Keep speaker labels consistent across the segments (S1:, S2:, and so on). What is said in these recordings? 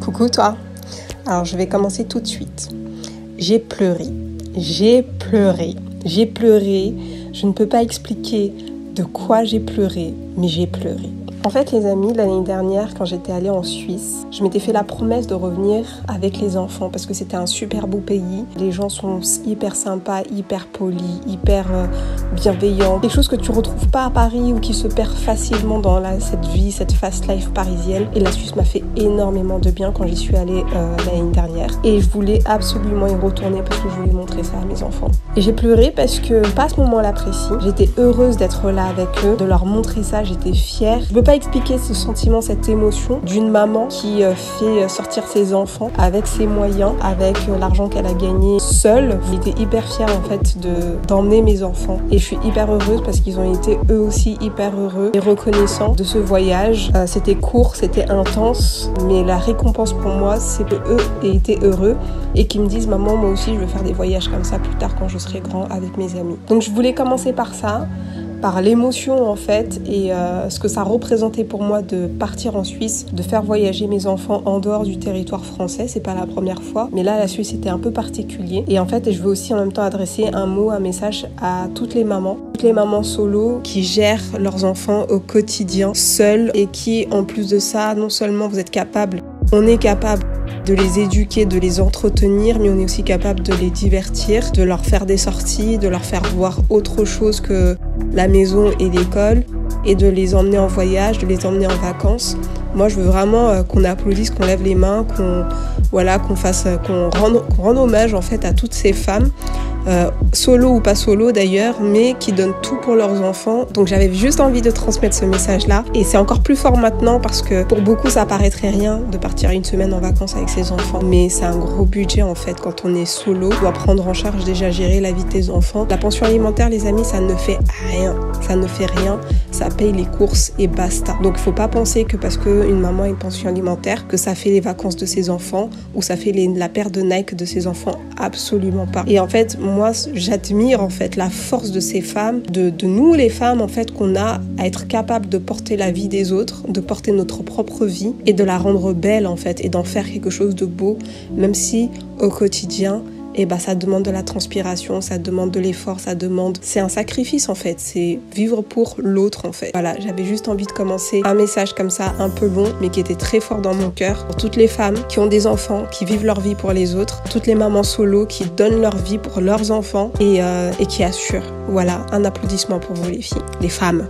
S1: Coucou toi. Alors je vais commencer tout de suite. J'ai pleuré. Je ne peux pas expliquer de quoi j'ai pleuré, mais j'ai pleuré. En fait, les amis, l'année dernière, quand j'étais allée en Suisse, je m'étais fait la promesse de revenir avec les enfants parce que c'était un super beau pays. Les gens sont hyper sympas, hyper polis, hyper bienveillants. Quelque chose que tu retrouves pas à Paris ou qui se perd facilement dans cette vie, cette fast life parisienne. Et la Suisse m'a fait énormément de bien quand j'y suis allée l'année dernière. Et je voulais absolument y retourner parce que je voulais montrer ça à mes enfants. Et j'ai pleuré parce que, pas à ce moment-là précis, j'étais heureuse d'être là avec eux, de leur montrer ça, j'étais fière. Je peux pas expliquer ce sentiment, cette émotion d'une maman qui fait sortir ses enfants avec ses moyens, avec l'argent qu'elle a gagné seule. J'étais hyper fière en fait d'emmener mes enfants et je suis hyper heureuse parce qu'ils ont été eux aussi hyper heureux et reconnaissants de ce voyage. C'était court, c'était intense, mais la récompense pour moi c'est que eux aient été heureux et qu'ils me disent maman moi aussi je veux faire des voyages comme ça plus tard quand je serai grand avec mes amis. Donc je voulais commencer par ça, par l'émotion en fait et ce que ça représentait pour moi de partir en Suisse, de faire voyager mes enfants en dehors du territoire français. C'est pas la première fois, mais là la Suisse était un peu particulier et en fait je veux aussi en même temps adresser un message à toutes les mamans solo qui gèrent leurs enfants au quotidien seules et qui en plus de ça, non seulement vous êtes capables, on est capable de les éduquer, de les entretenir, mais on est aussi capable de les divertir, de leur faire des sorties, de leur faire voir autre chose que la maison et l'école, et de les emmener en voyage, de les emmener en vacances. Moi, je veux vraiment qu'on applaudisse, qu'on lève les mains, qu'on rende hommage en fait à toutes ces femmes, solo ou pas solo d'ailleurs, mais qui donnent tout pour leurs enfants. Donc j'avais juste envie de transmettre ce message-là. Et c'est encore plus fort maintenant parce que pour beaucoup, ça paraîtrait rien de partir une semaine en vacances avec ses enfants. Mais c'est un gros budget en fait quand on est solo. On doit prendre en charge déjà gérer la vie de tes enfants. La pension alimentaire, les amis, ça ne fait rien. Ça ne fait rien. Ça paye les courses et basta. Donc il faut pas penser que parce qu'une maman a une pension alimentaire, que ça fait les vacances de ses enfants ou ça fait la paire de Nike de ses enfants. Absolument pas. Et en fait, moi, j'admire en fait la force de ces femmes, de nous les femmes en fait, qu'on a à être capable de porter la vie des autres, de porter notre propre vie et de la rendre belle en fait et d'en faire quelque chose de beau, même si au quotidien, ça demande de la transpiration, ça demande de l'effort, c'est un sacrifice en fait, c'est vivre pour l'autre en fait. Voilà, j'avais juste envie de commencer un message comme ça, un peu long, mais qui était très fort dans mon cœur, pour toutes les femmes qui ont des enfants, qui vivent leur vie pour les autres, toutes les mamans solo qui donnent leur vie pour leurs enfants et qui assurent. Voilà, un applaudissement pour vous les filles, les femmes.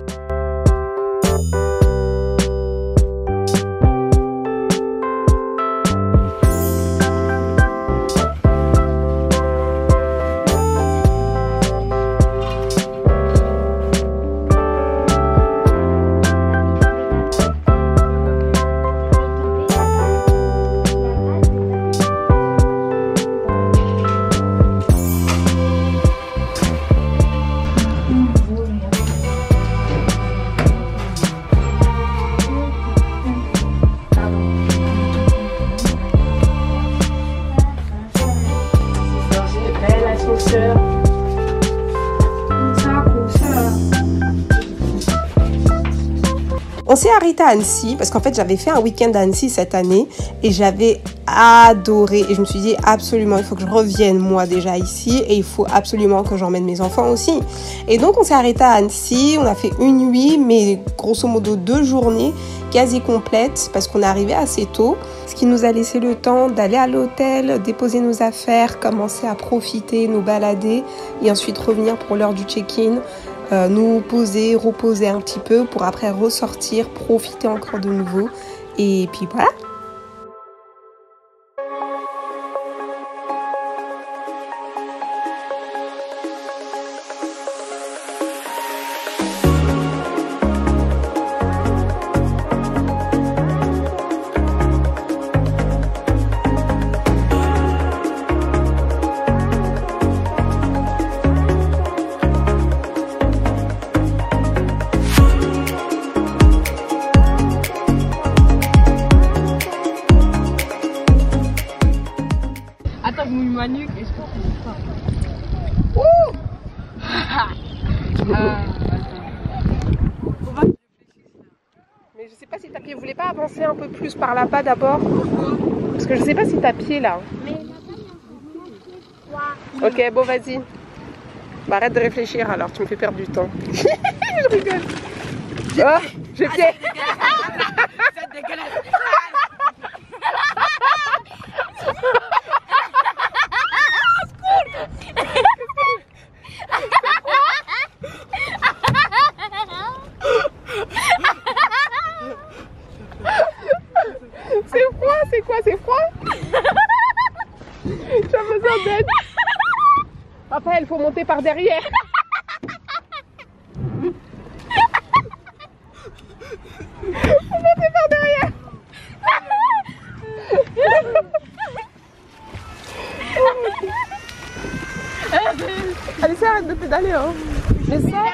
S1: On s'est arrêté à Annecy parce qu'en fait j'avais fait un week-end à Annecy cette année et j'avais adoré et je me suis dit absolument il faut que je revienne moi déjà ici et il faut absolument que j'emmène mes enfants aussi. Et donc on s'est arrêté à Annecy, on a fait une nuit mais grosso modo 2 journées quasi complètes parce qu'on est arrivé assez tôt, ce qui nous a laissé le temps d'aller à l'hôtel, déposer nos affaires, commencer à profiter, nous balader et ensuite revenir pour l'heure du check-in. Nous poser, reposer un petit peu pour après ressortir, profiter encore de nouveau et puis voilà.
S2: Attends, je mouille ma nuque et je comprends pas.
S1: Mais je sais pas si ta pied voulait pas avancer un peu plus par là-bas d'abord. Parce que je sais pas si t'as pied là. Ok, bon, vas-y. Bah, arrête de réfléchir alors, tu me fais perdre du temps. Je rigole. Oh, j'ai pied.
S2: C'est dégueulasse.
S1: C'est froid, c'est quoi? C'est froid? J'ai besoin d'aide. Après, il faut monter par derrière. Faut monter par derrière. Allez, ça arrête de pédaler. Hein. Mais ça,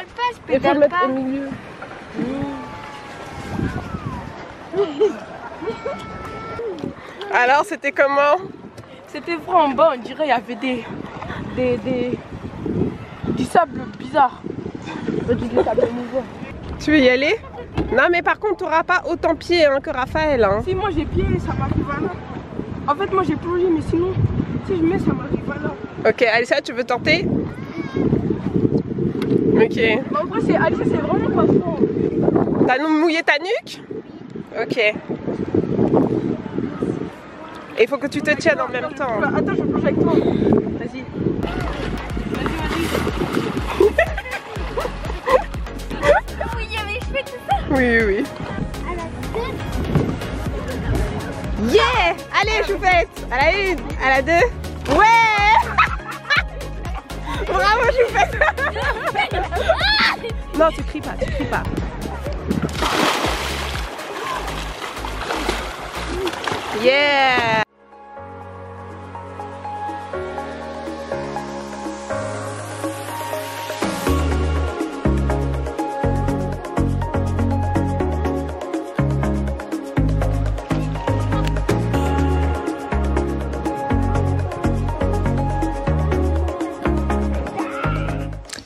S1: il faut le mettre au milieu. Alors, c'était comment?
S2: C'était froid en bas, on dirait il y avait du sable bizarre. Du sable mouvant.
S1: Tu veux y aller? Non, mais par contre, tu n'auras pas autant pied hein, que Raphaël. Hein.
S2: Si moi j'ai pied, ça m'arrive à là. En fait, moi j'ai plongé, mais sinon, si je mets, ça m'arrive à là.
S1: Ok, Alissa, tu veux tenter? Ok.
S2: Mais en vrai, Alissa, c'est vraiment pas fort.
S1: T'as mouillé ta nuque? Ok. Et il faut que tu te tiennes en même temps.
S2: Attends, je plonge avec toi. Vas-y.
S3: Oui, mais je fais tout ça.
S1: Oui, oui. Yeah! Allez, Choupette! À la 1, à la 2. Ouais! Bravo, Choupette! Non, tu cries pas, tu cries pas. Yeah!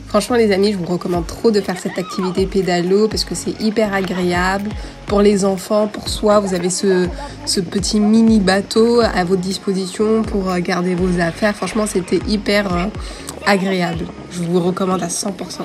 S1: Franchement les amis, je vous recommande trop de faire cette activité pédalo parce que c'est hyper agréable pour les enfants, pour soi. Vous avez ce petit mini bateau à votre disposition pour garder vos affaires. Franchement, c'était hyper agréable. Je vous recommande à 100%.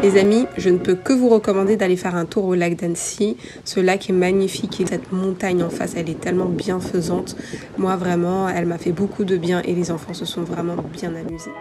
S1: Les amis, je ne peux que vous recommander d'aller faire un tour au lac d'Annecy. Ce lac est magnifique et cette montagne en face, elle est tellement bienfaisante. Moi, vraiment, elle m'a fait beaucoup de bien et les enfants se sont vraiment bien amusés.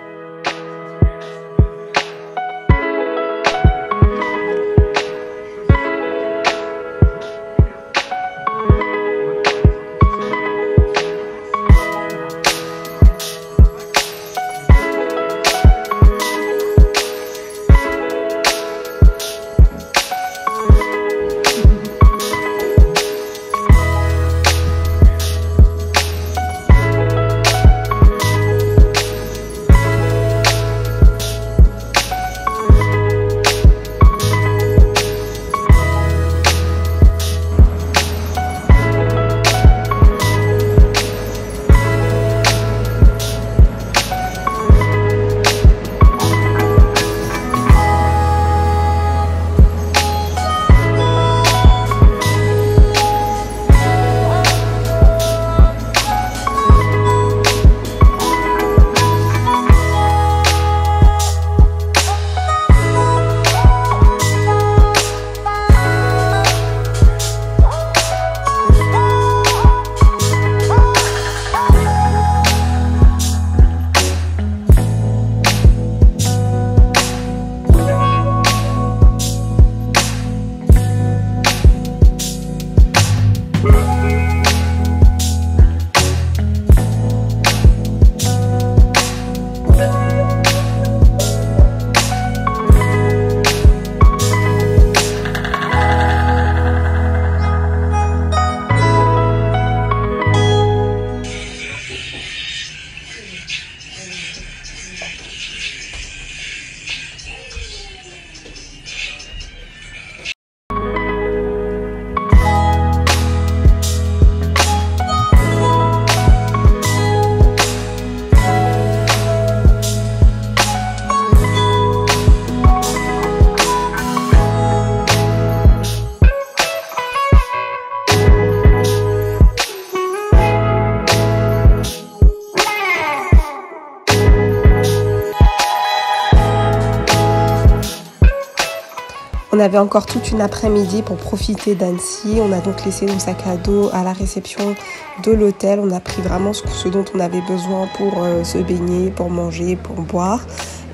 S1: avait encore toute une après-midi pour profiter d'Annecy. On a donc laissé nos sacs à dos à la réception de l'hôtel. On a pris vraiment ce dont on avait besoin pour se baigner, pour manger, pour boire.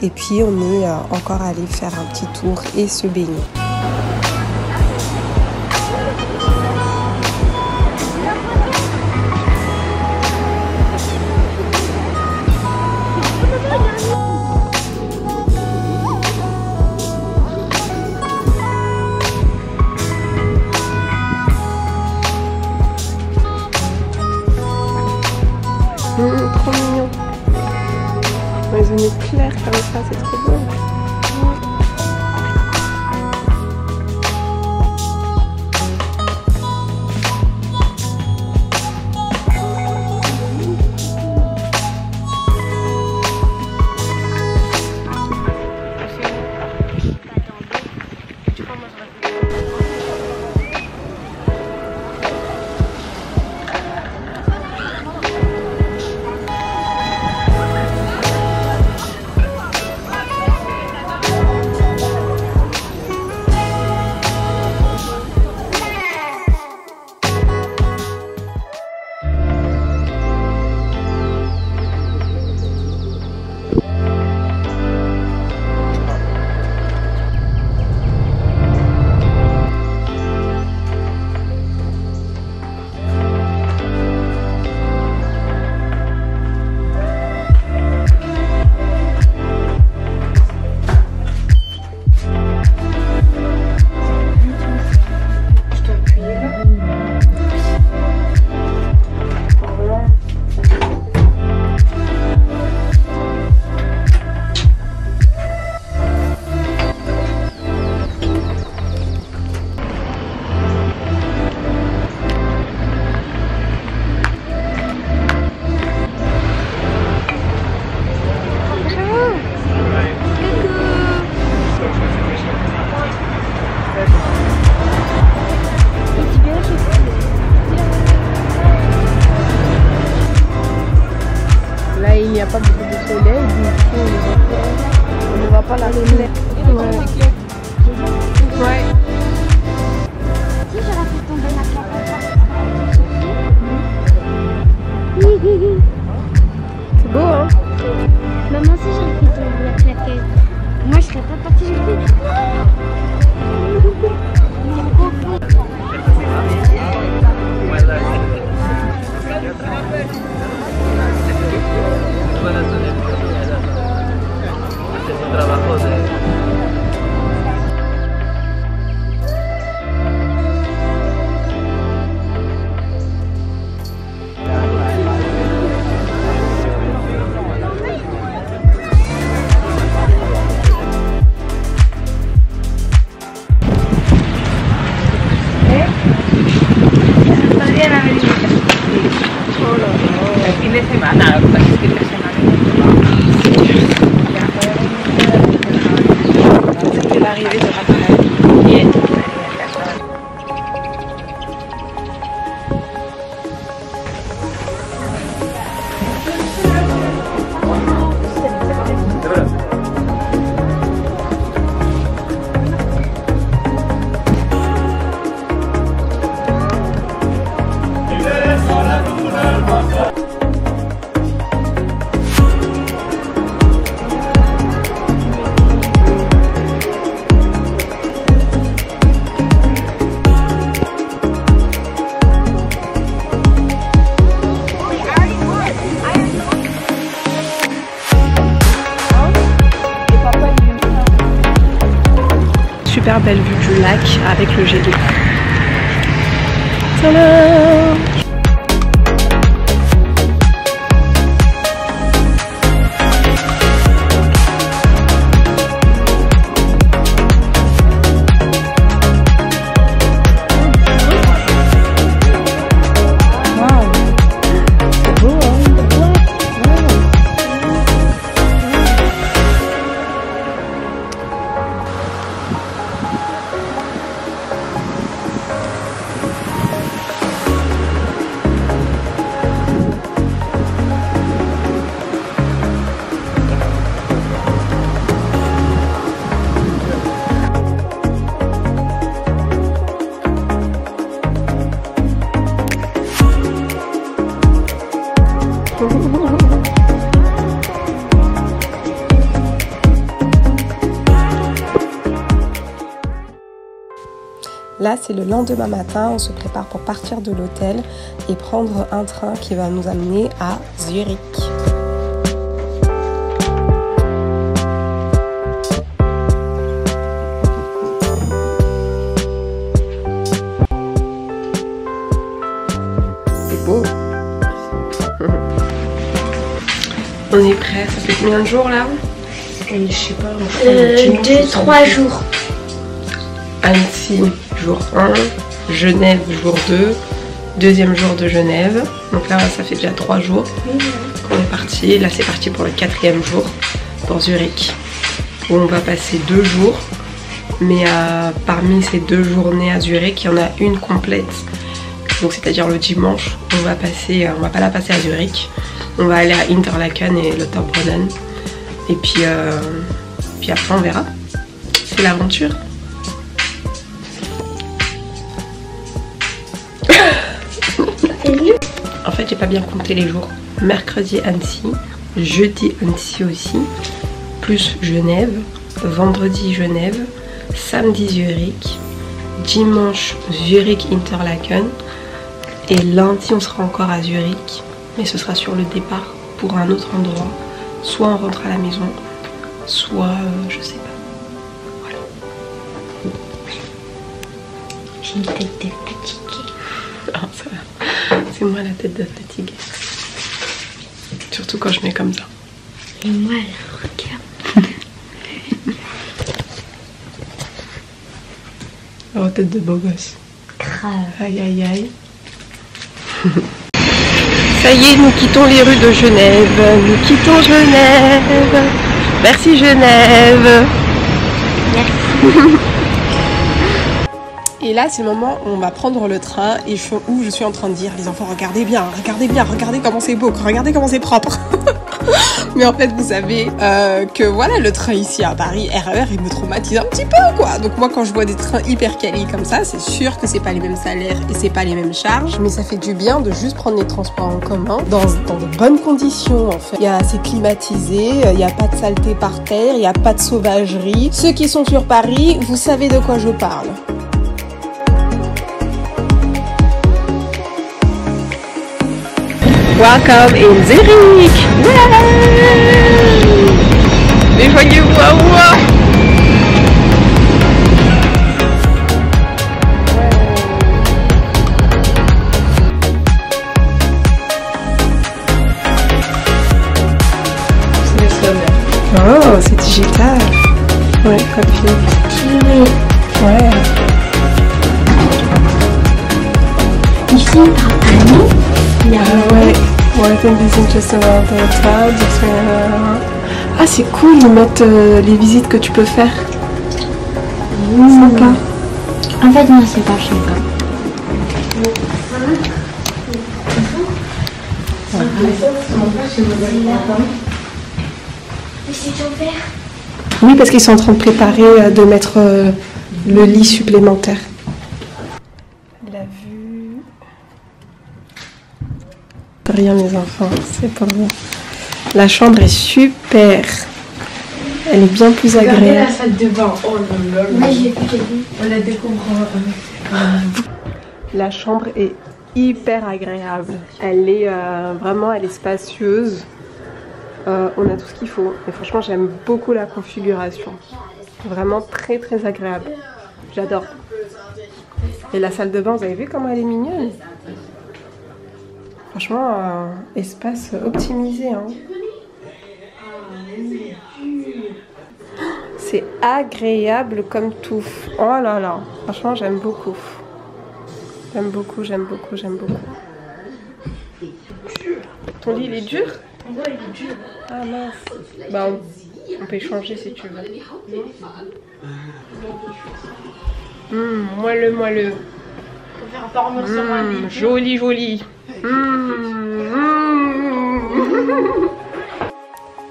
S1: Et puis on est encore allé faire un petit tour et se baigner. Trop mignon. Les yeux clairs comme ça, c'est trop beau. Il n'y a pas beaucoup de soleil, du coup on ne voit pas la lumière. Ouais.
S3: Si j'aurais fait tomber la plaquette.
S1: C'est beau, hein?
S3: Maman, si j'aurais fait tomber la plaquette, moi je serais pas partie, j'aurais fait.
S1: C'était l'arrivée de Raphaël. Super belle vue du lac avec le jet d'eau. Tadam! Là, c'est le lendemain matin, on se prépare pour partir de l'hôtel et prendre un train qui va nous amener à Zurich. C'est beau. On est prêt, ça fait combien de jours là?
S3: Je sais pas. 2-3 jours.
S1: Annecy, jour 1, Genève, jour 2, deuxième jour de Genève. Donc là, ça fait déjà 3 jours qu'on est parti. Là, c'est parti pour le 4e jour pour Zurich, où on va passer 2 jours. Mais parmi ces 2 journées à Zurich, il y en a une complète. Donc c'est-à-dire le dimanche, on va pas la passer à Zurich. On va aller à Interlaken et Lauterbrunnen. Et puis après, on verra. C'est l'aventure. En fait, j'ai pas bien compté les jours. Mercredi Annecy, jeudi Annecy aussi, plus Genève, vendredi Genève, samedi Zurich, dimanche Zurich Interlaken et lundi on sera encore à Zurich, mais ce sera sur le départ pour un autre endroit. Soit on rentre à la maison, soit je sais pas. Voilà.
S3: J'ai une tête de fatiguée.
S1: Ah, ça va. C'est moi la tête de fatigue. Surtout quand je mets comme ça.
S3: Et moi, le regard.
S1: Oh, tête de beau gosse.
S3: Grave.
S1: Aïe aïe aïe. Ça y est, nous quittons les rues de Genève. Nous quittons Genève. Merci Genève.
S3: Merci.
S1: Et là, c'est le moment où on va prendre le train et où je suis en train de dire, les enfants, regardez bien, regardez comment c'est beau, regardez comment c'est propre. Mais en fait, vous savez que voilà, le train ici à Paris, RER, il me traumatise un petit peu, quoi. Donc moi, quand je vois des trains hyper quali comme ça, c'est sûr que c'est pas les mêmes salaires et c'est pas les mêmes charges. Mais ça fait du bien de juste prendre les transports en commun dans de bonnes conditions, en fait. C'est climatisé, il n'y a pas de saleté par terre, il n'y a pas de sauvagerie. Ceux qui sont sur Paris, vous savez de quoi je parle. Welcome in Zurich! Yeah! Mais voyez-vous à moi! C'est le sommet. Oh, c'est digital! Ouais, copie. Ouais.
S3: Ici, par année.
S1: Ouais, I think this is just about the clouds. Ah, c'est cool, ils mettent les visites que tu peux faire. Sympa.
S3: En fait, moi, c'est pas sympa.
S1: Oui, parce qu'ils sont en train de préparer de mettre le lit supplémentaire. La vue. Rien, mes enfants, c'est pour vous. La chambre est super. Elle est bien plus agréable.
S2: Regardez la salle de bain. Oh là là.
S3: Moi, j'ai vu.
S2: On la découvre.
S1: La chambre est hyper agréable. Elle est vraiment, elle est spacieuse. On a tout ce qu'il faut. Et franchement, j'aime beaucoup la configuration. Vraiment très très agréable. J'adore. Et la salle de bain, vous avez vu comment elle est mignonne? Franchement, espace optimisé. Hein. C'est agréable comme tout. Oh là là. Franchement, j'aime beaucoup. J'aime beaucoup, j'aime beaucoup, j'aime beaucoup. Ton lit, il est dur?
S2: Ouais, il est dur.
S1: Ah mince. Bah, on peut échanger si tu veux. Moelleux, moelleux.
S2: Faut faire dormir sur un lit.
S1: Joli, joli.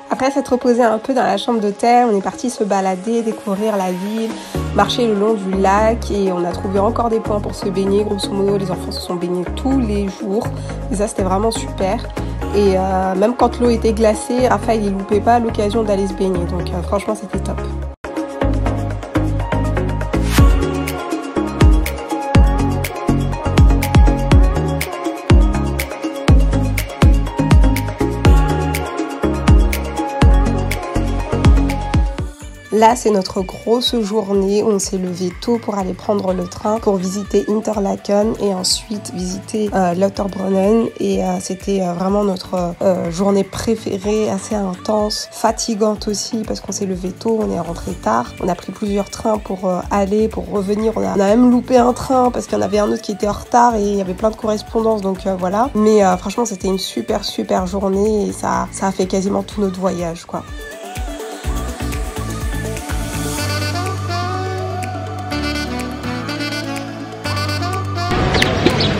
S1: Après s'être reposé un peu dans la chambre d'hôtel, on est parti se balader, découvrir la ville, marcher le long du lac et on a trouvé encore des points pour se baigner. Grosso modo, les enfants se sont baignés tous les jours et ça c'était vraiment super. Et même quand l'eau était glacée, Raphaël il loupait pas l'occasion d'aller se baigner, donc franchement c'était top. Là, c'est notre grosse journée. On s'est levé tôt pour aller prendre le train pour visiter Interlaken et ensuite visiter Lauterbrunnen. Et c'était vraiment notre journée préférée, assez intense, fatigante aussi parce qu'on s'est levé tôt, on est rentré tard. On a pris plusieurs trains pour aller, pour revenir. On a même loupé un train parce qu'il y en avait un autre qui était en retard et il y avait plein de correspondances. Donc voilà. Mais franchement, c'était une super journée et ça a fait quasiment tout notre voyage, quoi.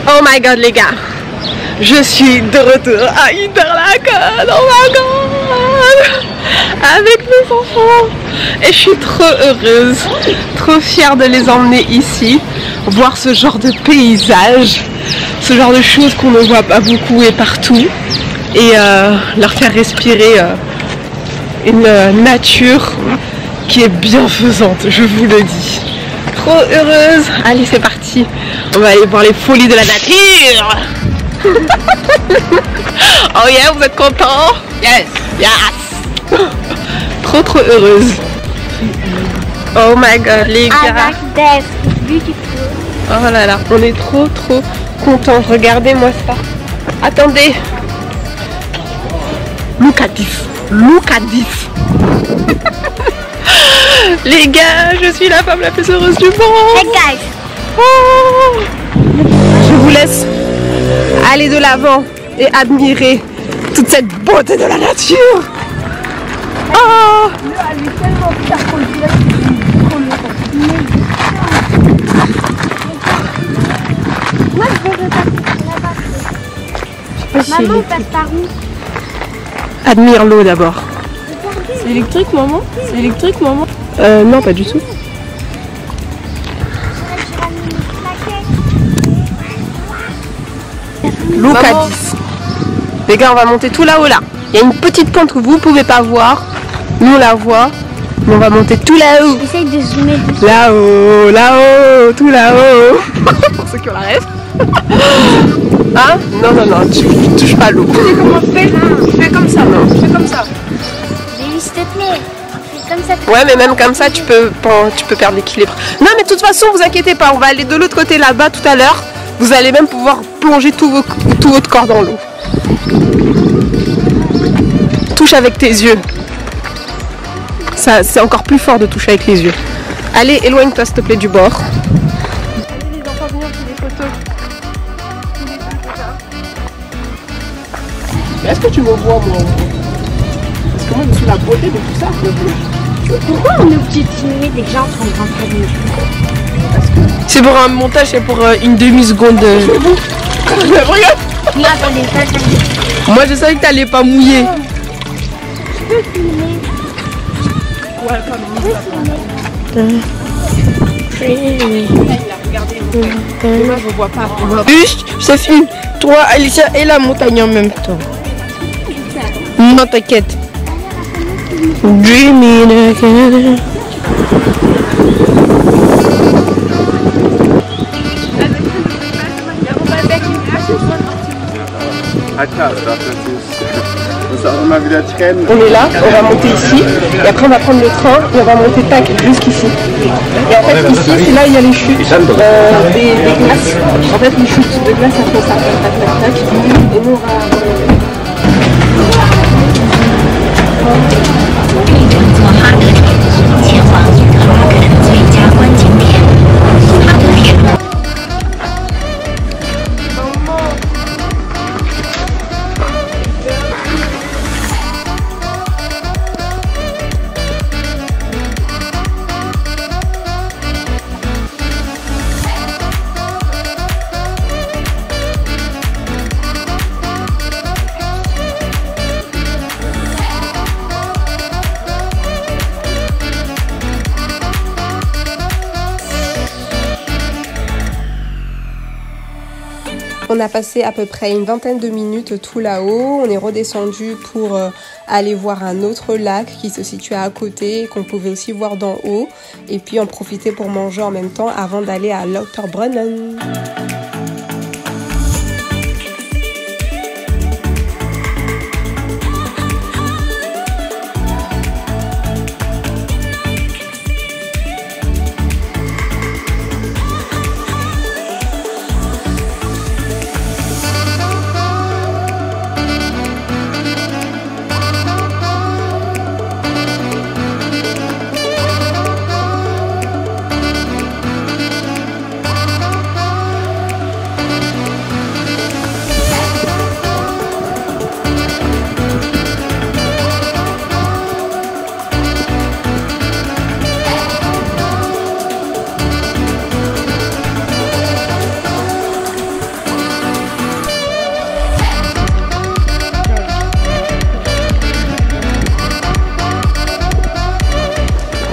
S2: Oh my god les gars, je suis de retour à Interlaken, oh my god, avec mes enfants et je suis trop heureuse, trop fière de les emmener ici, voir ce genre de paysage, ce genre de choses qu'on ne voit pas beaucoup et partout et leur faire respirer une nature qui est bienfaisante, je vous le dis. Trop heureuse. Allez, c'est parti. On va aller voir les folies de la nature. Oh yeah, vous êtes contents? Yes, yes. Trop heureuse. Oh my god, les gars. Oh là là, on est trop contents. Regardez-moi ça. Attendez. Look at this. Look at this. Les gars, je suis la femme la plus heureuse du monde.
S3: Hey guys.
S2: Oh. Je vous laisse aller de l'avant et admirer toute cette beauté de la nature. Oh.
S3: Moi je veux passer. Maman, on passe par où?
S2: Admire l'eau d'abord.
S1: C'est électrique, maman? C'est électrique, maman?
S2: Non, pas du tout. Look at this. Les gars, on va monter tout là-haut là. Il y a une petite pente que vous ne pouvez pas voir. Nous on la voit. Mais on va monter tout là-haut.
S3: Essaye de zoomer.
S2: Là-haut, là-haut, tout là-haut. Pour ceux qui ont la rêve. Hein? Non, tu touches pas l'eau.
S1: Fais comme ça, non? Fais comme ça.
S3: Baby, s'il te plaît. Fais comme ça.
S2: Ouais, mais même comme ça, tu peux perdre l'équilibre. Non, mais de toute façon, vous inquiétez pas. On va aller de l'autre côté là-bas tout à l'heure. Vous allez même pouvoir plonger tout votre corps dans l'eau. Touche avec tes yeux. Ça, c'est encore plus fort de toucher avec les yeux. Allez, éloigne-toi s'il te plaît du bord. Allez les enfants, venez, on fait des photos. Est-ce que tu me vois moi? Parce que moi je suis la beauté de tout ça.
S3: Pourquoi on est obligé de filmer des gens qui sont rentrés de nous?
S2: C'est pour un montage, c'est pour une demi-seconde. Regarde.
S3: Non, attendez, pas.
S2: Moi je savais que t'allais pas mouiller.
S3: Je peux filmer.
S2: Ouais, pas mouiller. Moi je vois pas.
S4: Juste, je filme. Toi, Alicia et la montagne en même temps. Non, t'inquiète. Dreaming again.
S2: On est là, on va monter ici, et après on va prendre le train et on va monter tac jusqu'ici. Et en fait ici, c'est là où il y a les chutes des glaces. En fait les chutes de glace, ça fait ça, tac. Et nous on va... On a passé à peu près une vingtaine de minutes tout là-haut. On est redescendu pour aller voir un autre lac qui se situe à côté, qu'on pouvait aussi voir d'en haut. Et puis en profiter pour manger en même temps avant d'aller à Lauterbrunnen.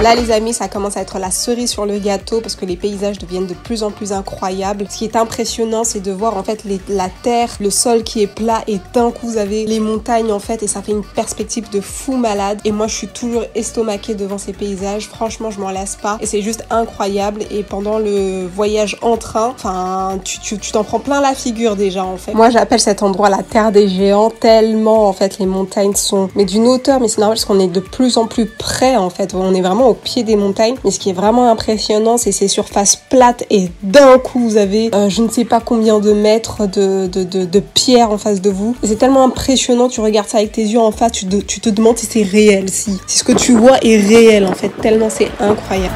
S1: Là les amis, ça commence à être la cerise sur le gâteau parce que les paysages deviennent de plus en plus incroyables. Ce qui est impressionnant, c'est de voir en fait la terre, le sol qui est plat et d'un coup vous avez les montagnes en fait et ça fait une perspective de fou malade. Et moi je suis toujours estomaquée devant ces paysages, franchement je m'en lasse pas et c'est juste incroyable. Et pendant le voyage en train, enfin tu t'en prends plein la figure déjà en fait. Moi j'appelle cet endroit la terre des géants tellement en fait les montagnes sont mais d'une hauteur, mais c'est normal parce qu'on est de plus en plus près en fait, on est vraiment au pied des montagnes. Mais ce qui est vraiment impressionnant, c'est ces surfaces plates et d'un coup vous avez je ne sais pas combien de mètres de pierre en face de vous. C'est tellement impressionnant, tu regardes ça avec tes yeux en face, tu te demandes si c'est réel, si ce que tu vois est réel en fait, tellement c'est incroyable.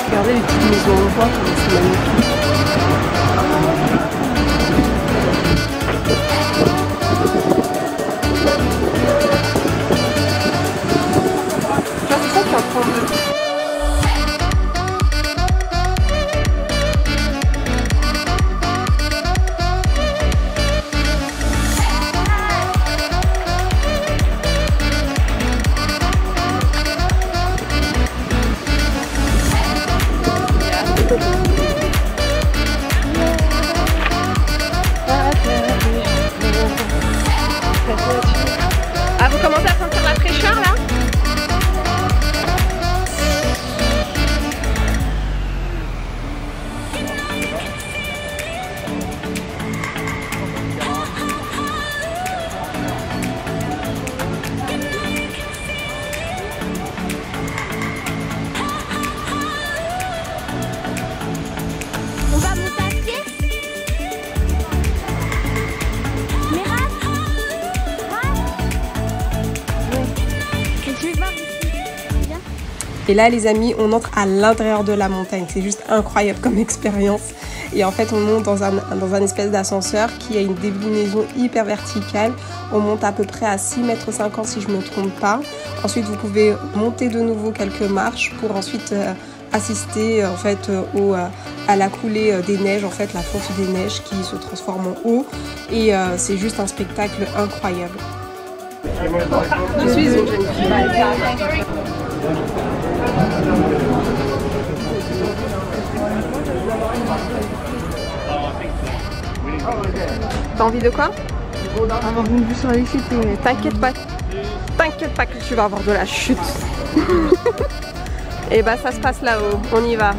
S1: Regardez les petites maisons, on voit comment c'est magnifique. Ça, c'est ça qui est un point bleu.
S2: Ah, vous commencez à sentir la fraîcheur là?
S3: On va monter à pied. Mais tu veux voir ici? Viens.
S1: Et là les amis, on entre à l'intérieur de la montagne, c'est juste incroyable comme expérience. Et en fait on monte dans un espèce d'ascenseur qui a une déclinaison hyper verticale. On monte à peu près à 6,50 m si je ne me trompe pas. Ensuite vous pouvez monter de nouveau quelques marches pour ensuite assister en fait à la coulée des neiges, en fait la fonte des neiges qui se transforme en eau. Et c'est juste un spectacle incroyable. Je suis une jeune fille.
S2: T'as envie de quoi? Avoir une vue sur les chutes. T'inquiète pas que tu vas avoir de la chute. Et bah ça se passe là-haut, on y va.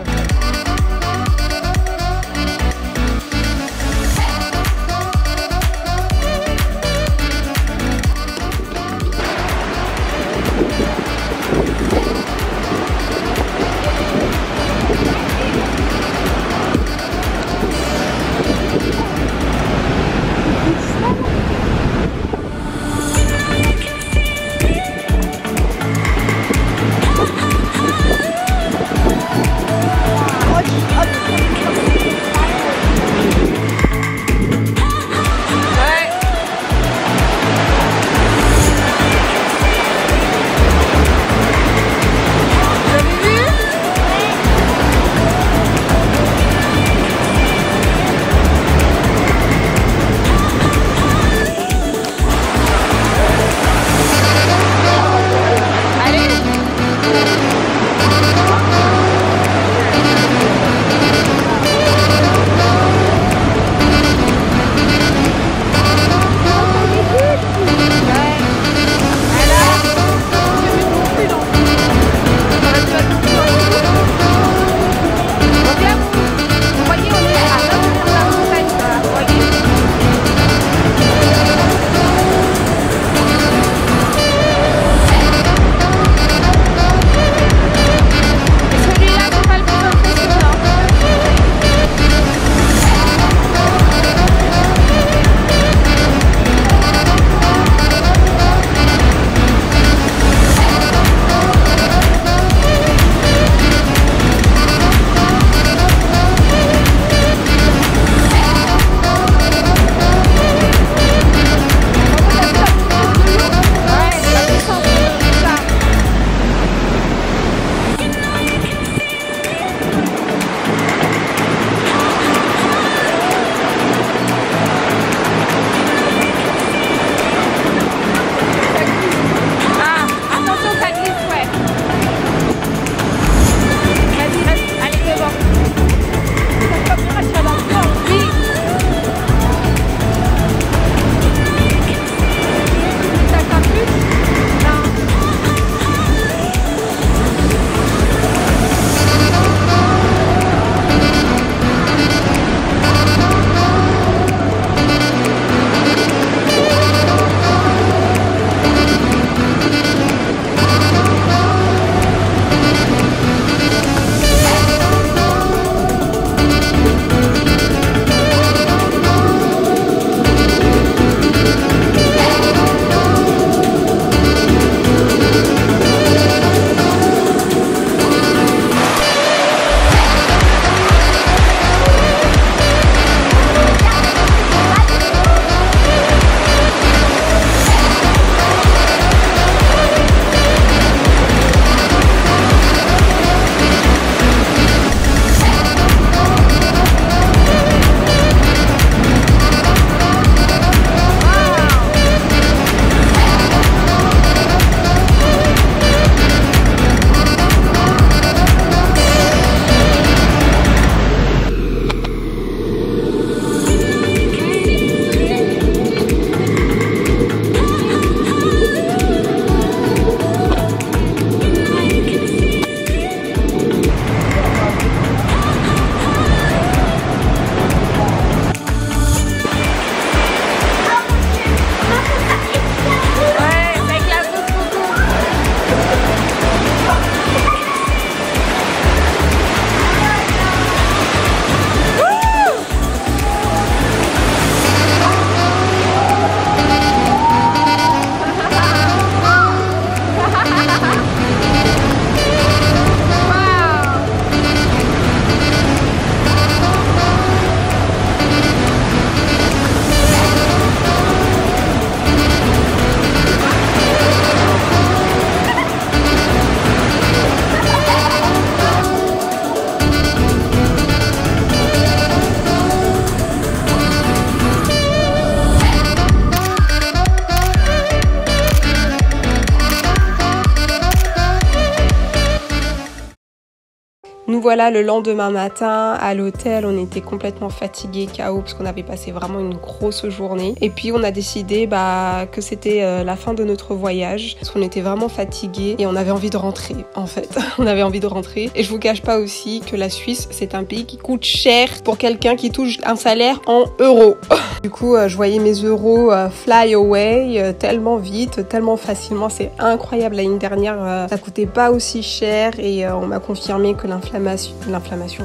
S1: Nous voilà le lendemain matin à l'hôtel, on était complètement fatigués, KO, parce qu'on avait passé vraiment une grosse journée. Et puis on a décidé que c'était la fin de notre voyage, parce qu'on était vraiment fatigués et on avait envie de rentrer en fait. On avait envie de rentrer. Et je vous cache pas aussi que la Suisse, c'est un pays qui coûte cher pour quelqu'un qui touche un salaire en euros. Du coup, je voyais mes euros fly away tellement vite, tellement facilement. C'est incroyable. L'année dernière, ça coûtait pas aussi cher et on m'a confirmé que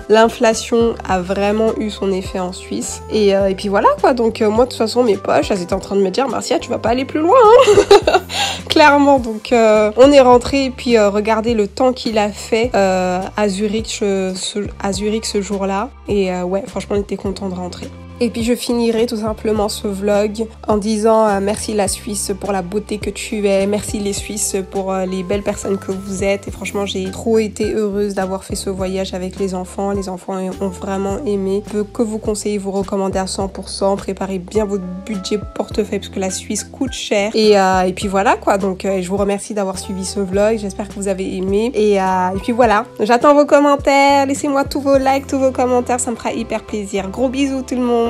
S1: l'inflation a vraiment eu son effet en Suisse. Et puis voilà quoi. Donc moi, de toute façon, mes poches, elles étaient en train de me dire, Marcia, tu vas pas aller plus loin, hein. Clairement. Donc on est rentré et puis regardez le temps qu'il a fait à Zurich ce jour-là. Et ouais, franchement, on était contents de rentrer. Et puis je finirai tout simplement ce vlog en disant merci la Suisse pour la beauté que tu es, merci les Suisses pour les belles personnes que vous êtes. Et franchement, j'ai trop été heureuse d'avoir fait ce voyage avec les enfants. Les enfants ont vraiment aimé. Je peux que vous conseiller, vous recommander à 100%. Préparez bien votre budget portefeuille parce que la Suisse coûte cher. Et puis voilà quoi. Donc je vous remercie d'avoir suivi ce vlog. J'espère que vous avez aimé. Et puis voilà, j'attends vos commentaires. Laissez-moi tous vos likes, tous vos commentaires. Ça me fera hyper plaisir. Gros bisous tout le monde.